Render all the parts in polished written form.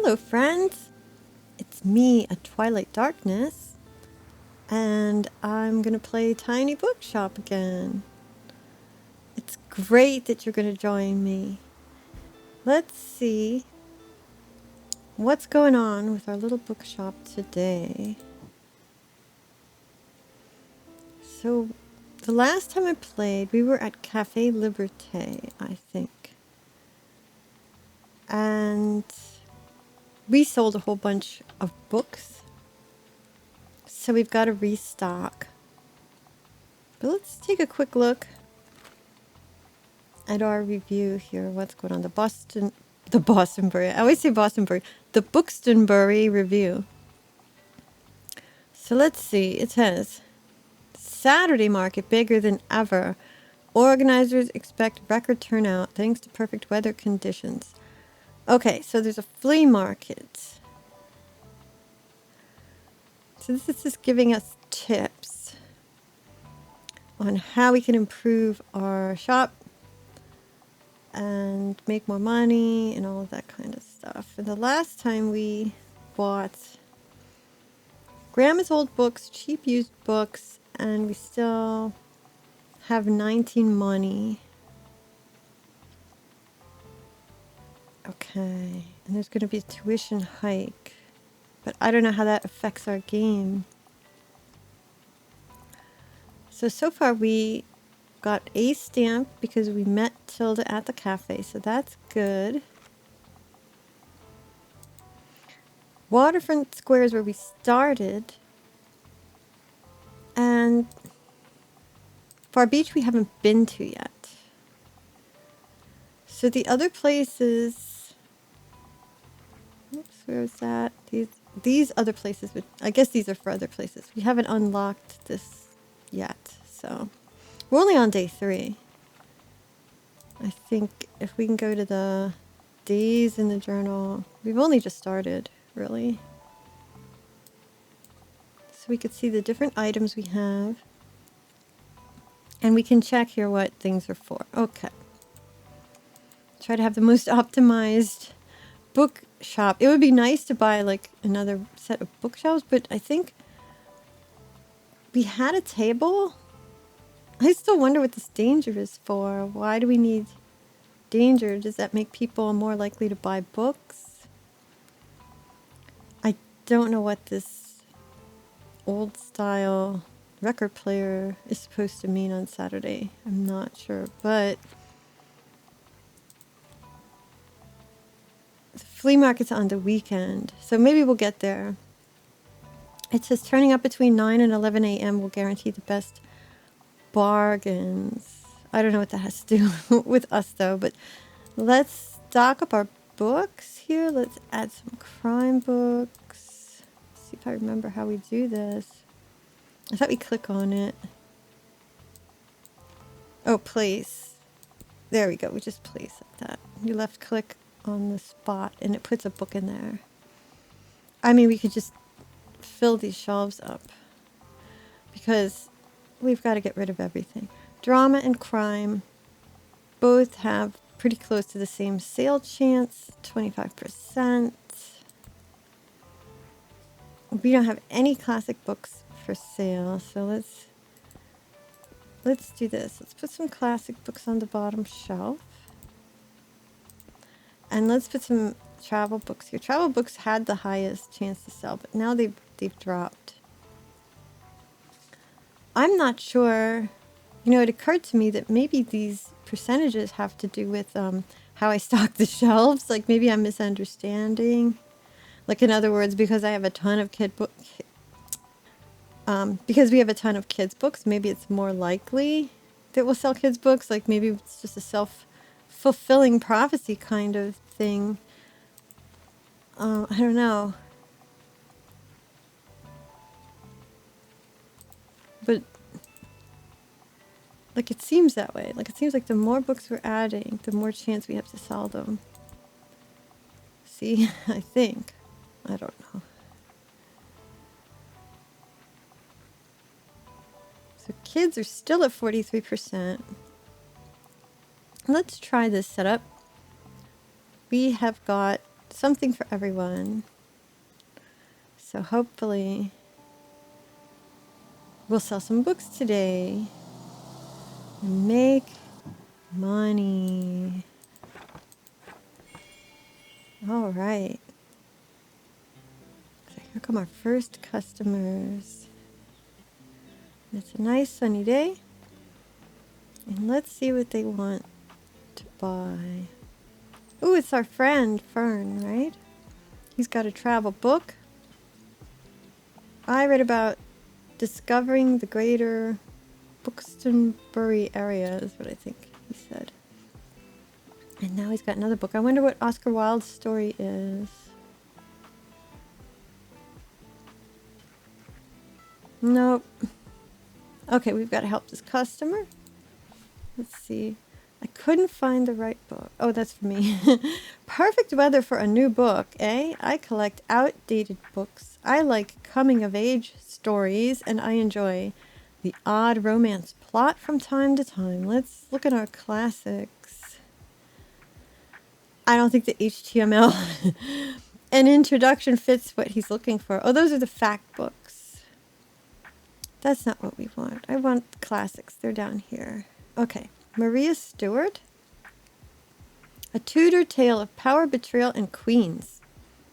Hello, friends. It's me, a Twilight Darkness, and I'm going to play Tiny Bookshop again. It's great that you're going to join me. Let's see what's going on with our little bookshop today. So, the last time I played, we were at Cafe Liberté, I think. And we sold a whole bunch of books. So we've got to restock. But let's take a quick look at our review here. What's going on? The Bostonbury. I always say Bostonbury. The Bookstonbury review. So let's see. It says, Saturday market bigger than ever. Organizers expect record turnout thanks to perfect weather conditions. Okay, so there's a flea market. So this is just giving us tips on how we can improve our shop and make more money and all of that kind of stuff. And the last time we bought Grandma's old books, cheap used books, and we still have 19 money. Okay, and there's going to be a tuition hike, but I don't know how that affects our game. So far we got a stamp because we met Tilda at the cafe, so that's good. Waterfront Square is where we started. And Far Beach we haven't been to yet. So the other places... Oops, where is that? These other places, I guess these are for other places. We haven't unlocked this yet, so... We're only on day 3. I think if we can go to the days in the journal... We've only just started, really. So we could see the different items we have. And we can check here what things are for. Okay. Try to have the most optimized bookshop. It would be nice to buy like another set of bookshelves, but I think we had a table. I still wonder what this danger is for. Why do we need danger? Does that make people more likely to buy books? I don't know what this old style record player is supposed to mean on Saturday. I'm not sure, but the flea market's on the weekend, so maybe we'll get there. It says turning up between 9 and 11 a.m. will guarantee the best bargains. I don't know what that has to do with us though, but let's stock up our books here. Let's add some crime books. See if I remember how we do this. I thought we click on it. Oh, place. There we go. We just place like that. You left click on the spot and it puts a book in there. I mean, we could just fill these shelves up because we've got to get rid of everything. Drama and crime both have pretty close to the same sale chance, 25%. We don't have any classic books for sale, so let's do this. Let's put some classic books on the bottom shelf. And let's put some travel books here. Travel books had the highest chance to sell, but now they've dropped. I'm not sure. You know, it occurred to me that maybe these percentages have to do with how I stock the shelves. Like maybe I'm misunderstanding. Like in other words, because I have a ton of because we have a ton of kids books, maybe it's more likely that we'll sell kids books. Like maybe it's just a self-fulfilling prophecy kind of thing. I don't know. But like it seems that way. Like it seems like the more books we're adding, the more chance we have to sell them. See, I think. I don't know. So kids are still at 43%. Let's try this setup. We have got something for everyone. So hopefully we'll sell some books today and make money. All right. So here come our first customers. It's a nice sunny day. And let's see what they want to buy. Ooh, it's our friend Fern, right? He's got a travel book. I read about discovering the greater Bookstore area is what I think he said. And now he's got another book. I wonder what Oscar Wilde's story is. Nope. Okay, we've got to help this customer. Let's see. I couldn't find the right book. Oh, that's for me. Perfect weather for a new book, eh? I collect outdated books. I like coming-of-age stories, and I enjoy the odd romance plot from time to time. Let's look at our classics. I don't think the HTML and introduction fits what he's looking for. Oh, those are the fact books. That's not what we want. I want classics. They're down here. Okay. Maria Stuart. A Tudor tale of power, betrayal, and queens.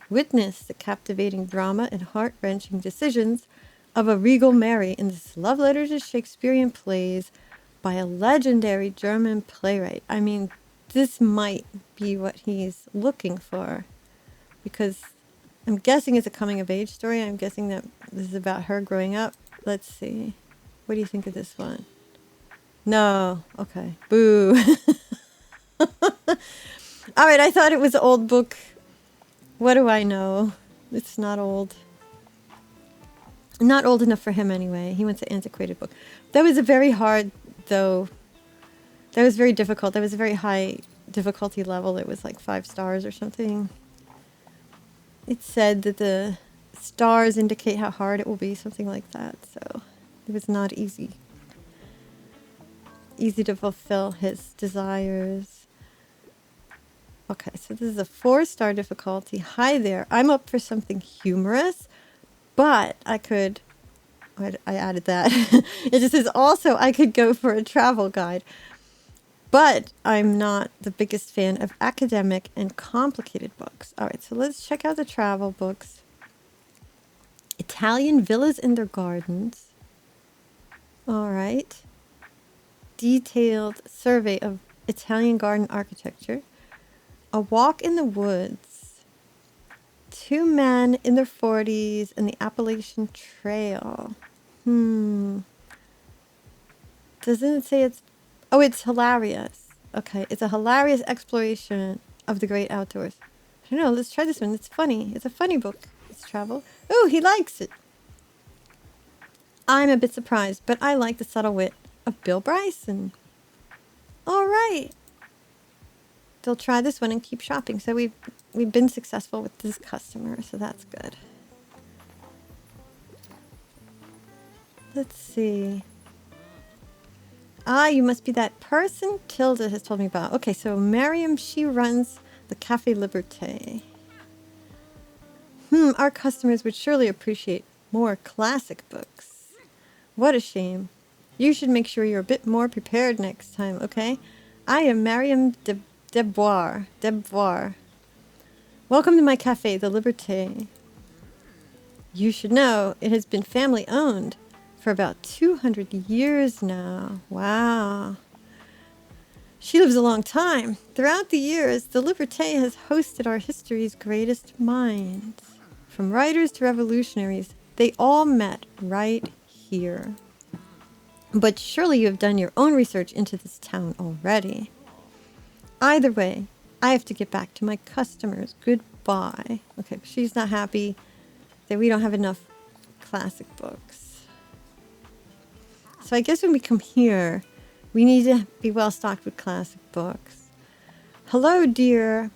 Witness the captivating drama and heart-wrenching decisions of a regal Mary in this love letter to Shakespearean plays by a legendary German playwright. I mean, this might be what he's looking for, because I'm guessing it's a coming-of-age story. I'm guessing that this is about her growing up. Let's see. What do you think of this one? No. Okay. Boo. All right. I thought it was an old book. What do I know? It's not old. Not old enough for him anyway. He wants an antiquated book. That was a very hard, though. That was very difficult. That was a very high difficulty level. It was like 5 stars or something. It said that the stars indicate how hard it will be, something like that. So it was not easy. Easy to fulfill his desires. Okay, so this is a 4-star difficulty. Hi there. I'm up for something humorous, but I added that. It just says also I could go for a travel guide, but I'm not the biggest fan of academic and complicated books. All right, so let's check out the travel books. Italian villas and their gardens. All right. Detailed survey of Italian garden architecture. A walk in the woods. 2 men in their 40s and the Appalachian Trail. Doesn't it say it's... Oh, it's hilarious. Okay, it's a hilarious exploration of the great outdoors. I don't know, let's try this one. It's funny. It's a funny book. It's travel. Oh, he likes it. I'm a bit surprised, but I like the subtle wit of Bill Bryson. All right. They'll try this one and keep shopping. So we've been successful with this customer, so that's good. Let's see. Ah, you must be that person Tilda has told me about. Okay, so Miriam, she runs the Café Liberté. Our customers would surely appreciate more classic books. What a shame. You should make sure you're a bit more prepared next time, okay? I am Miriam Deboir. Welcome to my cafe, the Liberté. You should know it has been family owned for about 200 years now. Wow. She lives a long time. Throughout the years, the Liberté has hosted our history's greatest minds. From writers to revolutionaries, they all met right here. But surely you have done your own research into this town already. Either way, I have to get back to my customers. Goodbye. Okay, she's not happy that we don't have enough classic books. So I guess when we come here, we need to be well stocked with classic books. Hello, dear.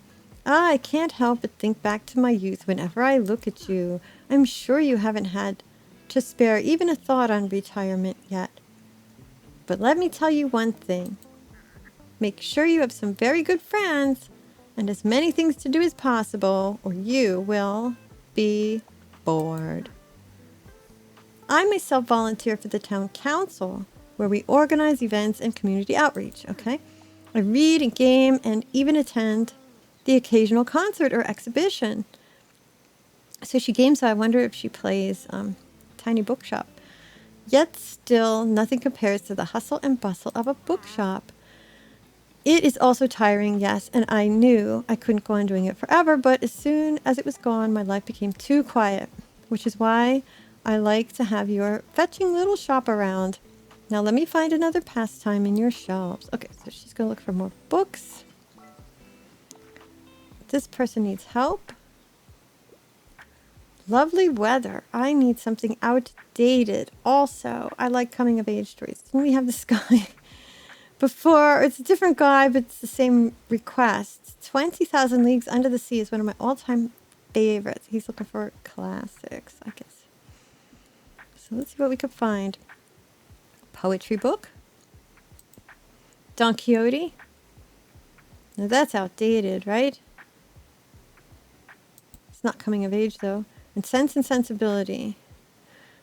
I can't help but think back to my youth whenever I look at you. I'm sure you haven't had to spare even a thought on retirement yet. But let me tell you one thing. Make sure you have some very good friends and as many things to do as possible, or you will be bored. I myself volunteer for the town council, where we organize events and community outreach, okay? I read and game and even attend the occasional concert or exhibition. So she games, so I wonder if she plays Tiny Bookshop. Yet still, nothing compares to the hustle and bustle of a bookshop. It is also tiring, yes, and I knew I couldn't go on doing it forever, but as soon as it was gone, my life became too quiet, which is why I like to have your fetching little shop around. Now let me find another pastime in your shelves. Okay, so she's going to look for more books. This person needs help. Lovely weather. I need something outdated. Also, I like coming of age stories. Didn't we have this guy before? It's a different guy, but it's the same request. 20,000 Leagues Under the Sea is one of my all-time favorites. He's looking for classics, I guess. So let's see what we could find. Poetry book. Don Quixote. Now that's outdated, right? It's not coming of age, though. And Sense and Sensibility.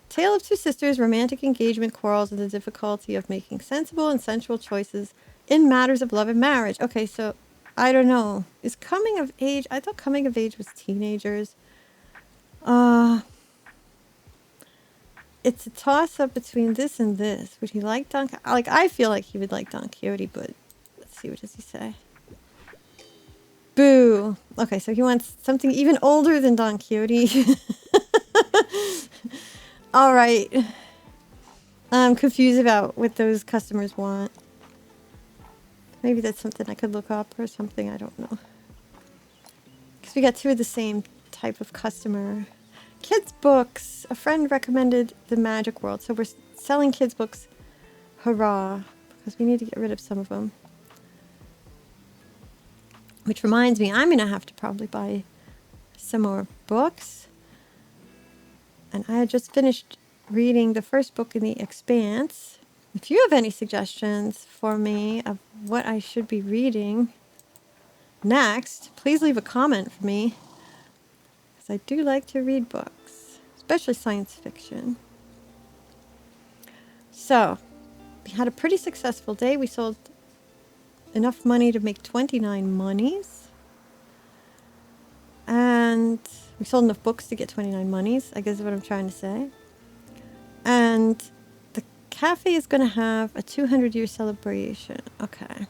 Tale of two sisters, romantic engagement, quarrels, and the difficulty of making sensible and sensual choices in matters of love and marriage. Okay, so I don't know. Is coming of age... I thought coming of age was teenagers. It's a toss-up between this and this. Would he like Don Quixote? Like, I feel like he would like Don Quixote, but let's see, what does he say? Boo. Okay, so he wants something even older than Don Quixote. All right. I'm confused about what those customers want. Maybe that's something I could look up or something. I don't know. Because we got two of the same type of customer. Kids' books. A friend recommended The Magic World. So we're selling kids' books. Hurrah. Because we need to get rid of some of them. Which reminds me, I'm going to have to probably buy some more books. And I had just finished reading the first book in The Expanse. If you have any suggestions for me of what I should be reading next, please leave a comment for me. Because I do like to read books, especially science fiction. So, we had a pretty successful day. We sold enough money to make 29 monies. And we sold enough books to get 29 monies, I guess is what I'm trying to say. And the cafe is going to have a 200-year celebration. Okay.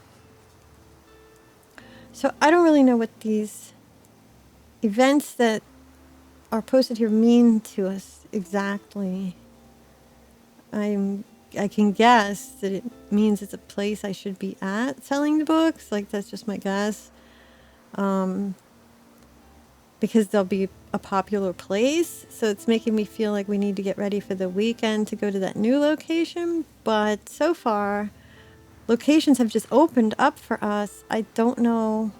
So I don't really know what these events that are posted here mean to us exactly. I can guess that it means it's a place I should be at selling the books. Like, that's just my guess. Because they'll be a popular place. So it's making me feel like we need to get ready for the weekend to go to that new location. But so far, locations have just opened up for us. I don't know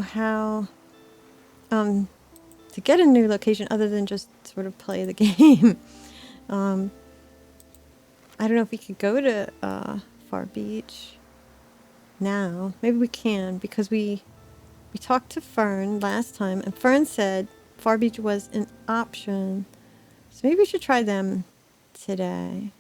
how to get a new location other than just sort of play the game. I don't know if we could go to Far Beach now. Maybe we can, because we talked to Fern last time, and Fern said Far Beach was an option. So maybe we should try them today.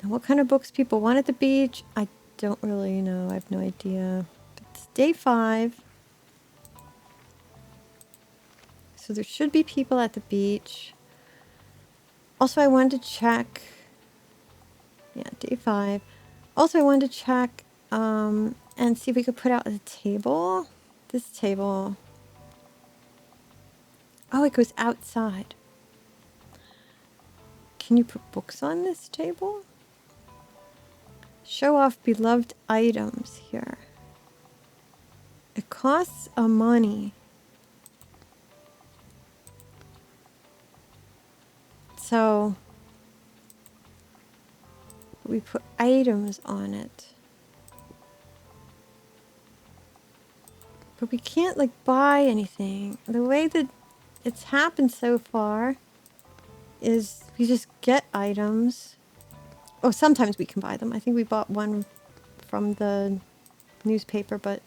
Now, what kind of books people want at the beach, I don't really know. I have no idea. But it's day 5. So there should be people at the beach. Also, I wanted to check. Yeah, day 5. Also, I wanted to check and see if we could put out a table. This table. Oh, it goes outside. Can you put books on this table? Show off beloved items here. It costs a money. So we put items on it. But we can't like buy anything. The way that it's happened so far is we just get items Oh, sometimes we can buy them. I think we bought one from the newspaper, but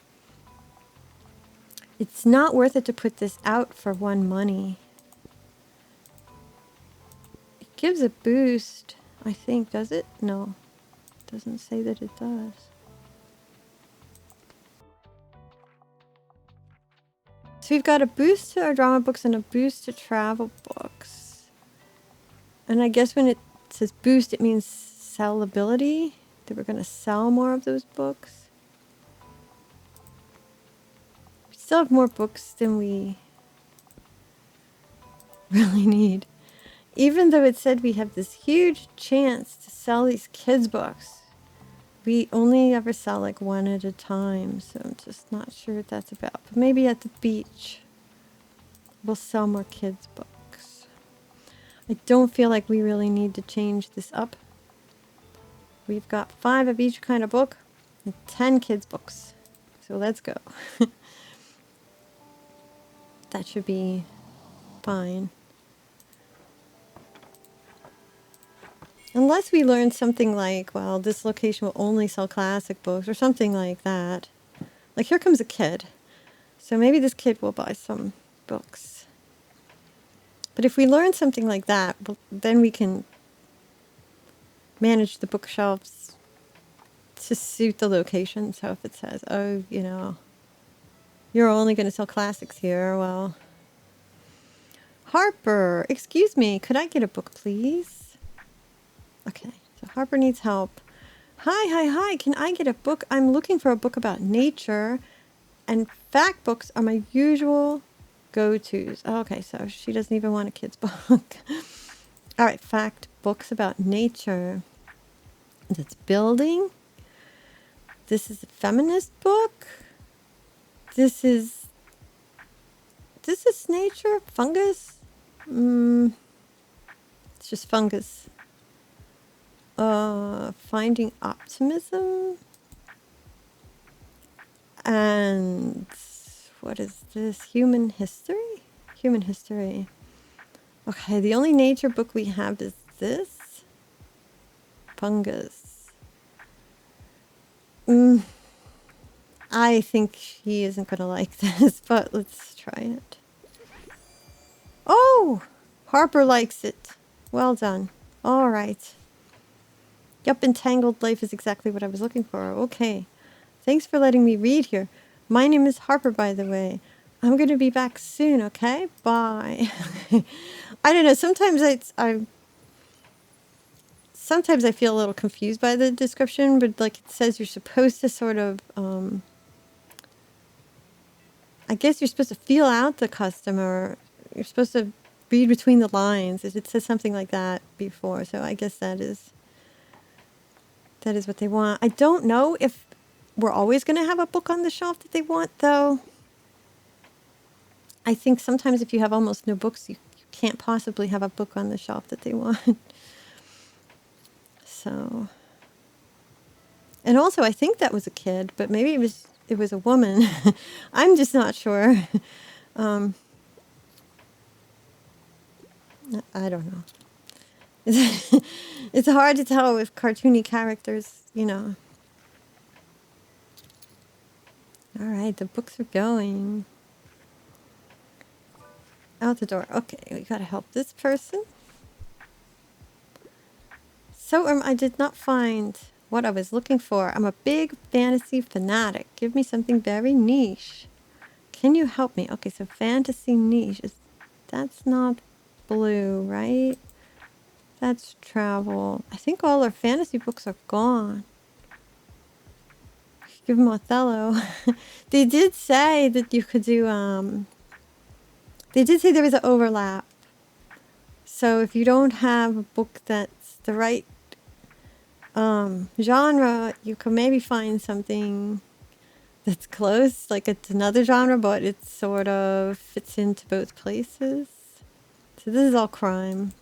it's not worth it to put this out for one money. It gives a boost, I think, does it? No, it doesn't say that it does. So we've got a boost to our drama books and a boost to travel books. And I guess when it says boost, it means sellability, that we're going to sell more of those books. We still have more books than we really need. Even though it said we have this huge chance to sell these kids' books, we only ever sell like one at a time, so I'm just not sure what that's about. But maybe at the beach, we'll sell more kids' books. I don't feel like we really need to change this up. We've got 5 of each kind of book and 10 kids' books. So let's go. That should be fine. Unless we learn something like, well, this location will only sell classic books or something like that. Like, here comes a kid. So maybe this kid will buy some books. But if we learn something like that, well, then we can manage the bookshelves to suit the location. So if it says, oh, you know, you're only going to sell classics here, well... Harper, excuse me, could I get a book, please? Okay, so Harper needs help. Hi, can I get a book? I'm looking for a book about nature, and fact books are my usual go-tos. Okay, so she doesn't even want a kid's book. All right, fact books about nature. That's building. This is a feminist book. This is nature? Fungus? It's just fungus. Finding optimism. And what is this? Human history? Human history. Okay, the only nature book we have is this. Fungus. I think he isn't going to like this, but let's try it. Oh! Harper likes it. Well done. All right. Yup, Entangled Life is exactly what I was looking for. Okay. Thanks for letting me read here. My name is Harper, by the way. I'm going to be back soon, okay? Bye. I don't know. Sometimes I feel a little confused by the description, but like it says you're supposed to sort of, I guess you're supposed to feel out the customer. You're supposed to read between the lines. It says something like that before, so I guess that is what they want. I don't know if we're always going to have a book on the shelf that they want, though. I think sometimes if you have almost no books, you can't possibly have a book on the shelf that they want. So, and also I think that was a kid, but maybe it was a woman. I'm just not sure. I don't know. It's hard to tell with cartoony characters, you know. All right, the books are going out the door. Okay, we gotta help this person. So I did not find what I was looking for. I'm a big fantasy fanatic. Give me something very niche. Can you help me? Okay, so fantasy niche that's not blue, right? That's travel. I think all our fantasy books are gone. Give them Othello. They did say that you could do, they did say there was an overlap. So if you don't have a book that's the right genre, you can maybe find something that's close, like it's another genre, but it sort of fits into both places. So this is all crime.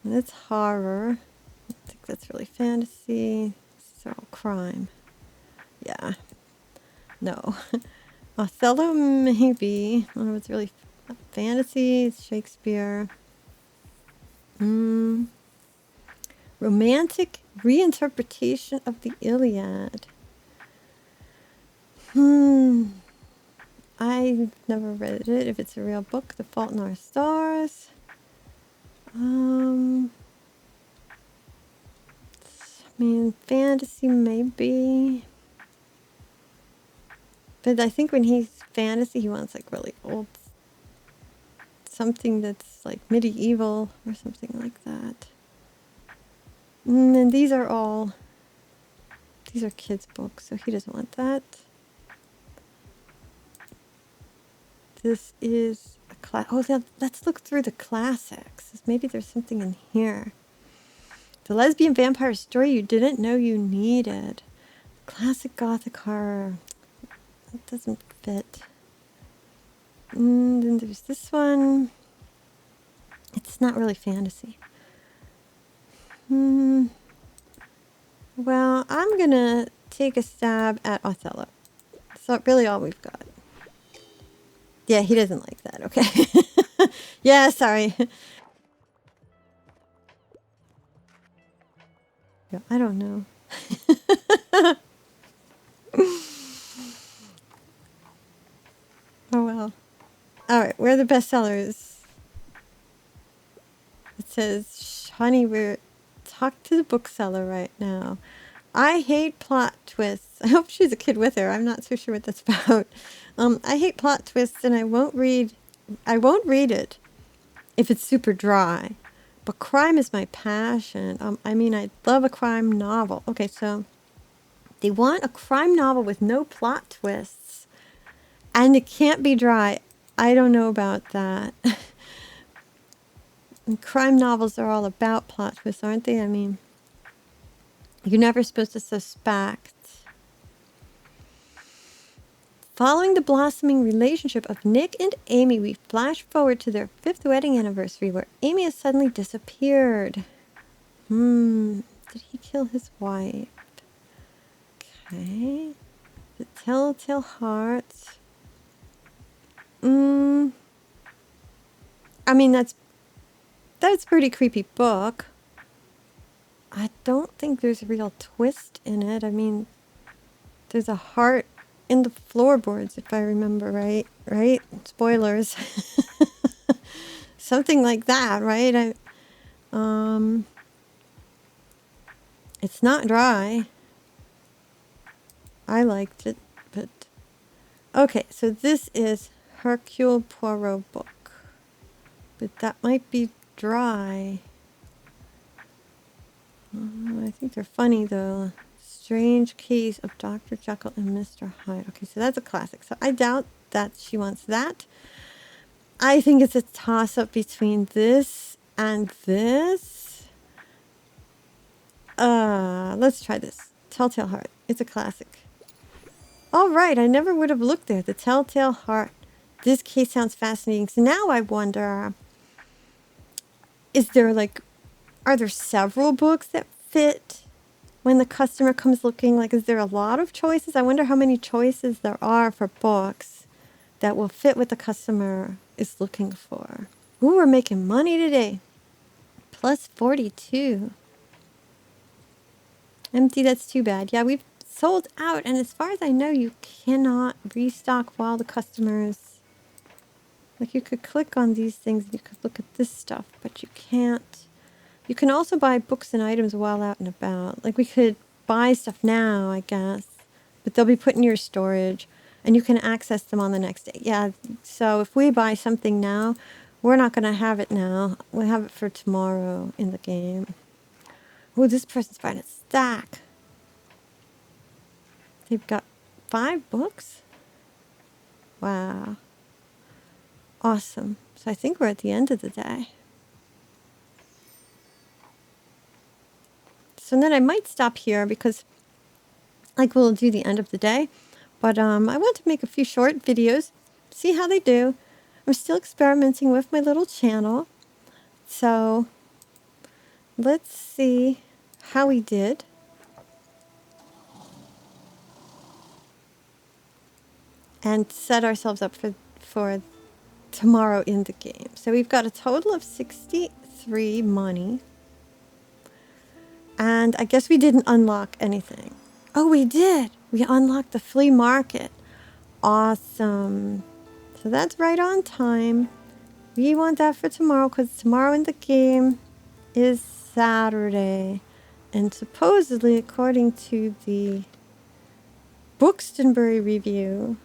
And it's horror. I think that's really fantasy. It's all crime. Yeah. No. Othello, maybe. I don't know, it's really fantasy. It's Shakespeare. Romantic reinterpretation of the Iliad. I've never read it. If it's a real book, The Fault in Our Stars. I mean, fantasy maybe. But I think when he's fantasy, he wants like really old, something that's like medieval or something like that. And these are kids' books, so he doesn't want that. This is a class. Oh, let's look through the classics. Maybe there's something in here. The lesbian vampire story you didn't know you needed. Classic gothic horror. That doesn't fit. Then there's this one. It's not really fantasy. Well, I'm gonna take a stab at Othello. That's really all we've got. Yeah, he doesn't like that. Okay. Yeah, sorry. Yeah, I don't know. Oh well. All right, where are the bestsellers? It says, honey, we're talk to the bookseller right now. I hate plot twists. I hope she's a kid with her. I'm not so sure what that's about. I hate plot twists, and I won't read it if it's super dry. But crime is my passion. I mean, I love a crime novel. Okay, so they want a crime novel with no plot twists, and it can't be dry. I don't know about that. And crime novels are all about plot twists, aren't they? I mean, you're never supposed to suspect. Following the blossoming relationship of Nick and Amy, we flash forward to their 5th wedding anniversary, where Amy has suddenly disappeared. Did he kill his wife? Okay. The Telltale Heart. I mean, that's a pretty creepy book. I don't think there's a real twist in it. I mean, there's a heart in the floorboards, if I remember right? Right? Spoilers. Something like that, right? It's not dry. I liked it, but... Okay, so this is Hercule Poirot book. But that might be dry. I think they're funny, though. Strange Case of Dr. Jekyll and Mr. Hyde. Okay, so that's a classic. So I doubt that she wants that. I think it's a toss-up between this and this. Let's try this. Telltale Heart. It's a classic. All right, I never would have looked there. The Telltale Heart. This case sounds fascinating. So now I wonder, are there several books that fit when the customer comes looking? Like, is there a lot of choices? I wonder how many choices there are for books that will fit what the customer is looking for. Ooh, we're making money today. Plus 42. Empty, that's too bad. Yeah, we've sold out, and as far as I know, you cannot restock while the customers... Like, you could click on these things and you could look at this stuff, but you can't. You can also buy books and items while out and about. Like, we could buy stuff now, I guess, but they'll be put in your storage, and you can access them on the next day. Yeah, so if we buy something now, we're not going to have it now. We'll have it for tomorrow in the game. Oh, this person's buying a stack. They've got 5 books? Wow. Awesome. So I think we're at the end of the day. So then I might stop here because we'll do the end of the day. But I want to make a few short videos, see how they do. I'm still experimenting with my little channel. So let's see how we did. And set ourselves up for tomorrow in the game. So we've got a total of 63 3 money. And I guess we didn't unlock anything. Oh, we did. We unlocked the flea market. Awesome. So that's right on time. We want that for tomorrow because tomorrow in the game is Saturday. And supposedly, according to the Bookstore review,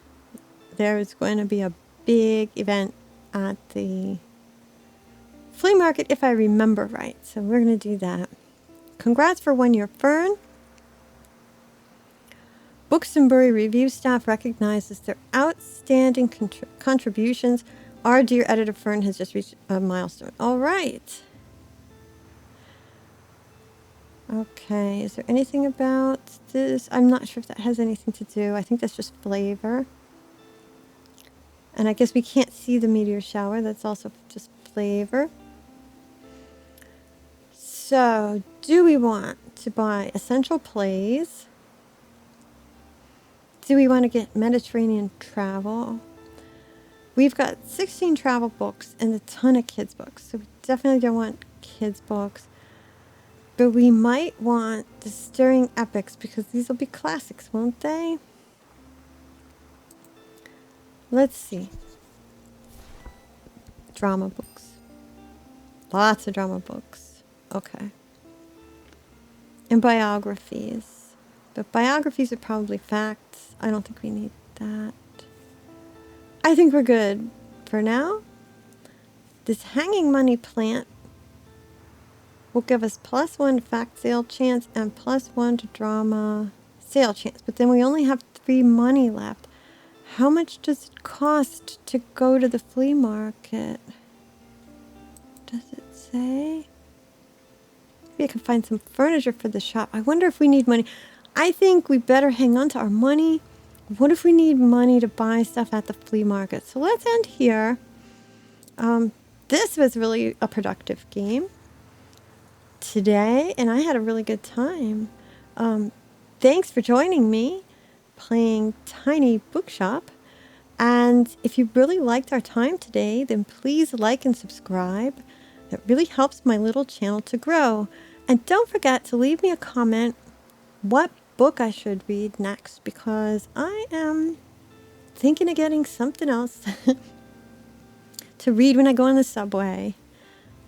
there is going to be a big event at the flea market, if I remember right. So we're going to do that. Congrats for 1 year, Fern. Bookstore review staff recognizes their outstanding contributions. Our dear editor Fern has just reached a milestone. All right. Okay, is there anything about this? I'm not sure if that has anything to do. I think that's just flavor. And I guess we can't see the meteor shower. That's also just flavor. So, do we want to buy essential plays? Do we want to get Mediterranean travel? We've got 16 travel books and a ton of kids books. So we definitely don't want kids books. But we might want the stirring epics because these will be classics, won't they? Let's see. Drama books. Lots of drama books. Okay. And biographies. But biographies are probably facts. I don't think we need that. I think we're good for now. This hanging money plant will give us +1 to fact sale chance and +1 to drama sale chance. But then we only have 3 money left. How much does it cost to go to the flea market? Does it say? Maybe I can find some furniture for the shop. I wonder if we need money. I think we better hang on to our money. What if we need money to buy stuff at the flea market? So let's end here. This was really a productive game today, and I had a really good time. Thanks for joining me playing Tiny Bookshop. And if you really liked our time today, then please like and subscribe. That really helps my little channel to grow. And don't forget to leave me a comment what book I should read next, because I am thinking of getting something else to read when I go on the subway.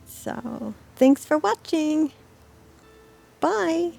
So, thanks for watching. Bye.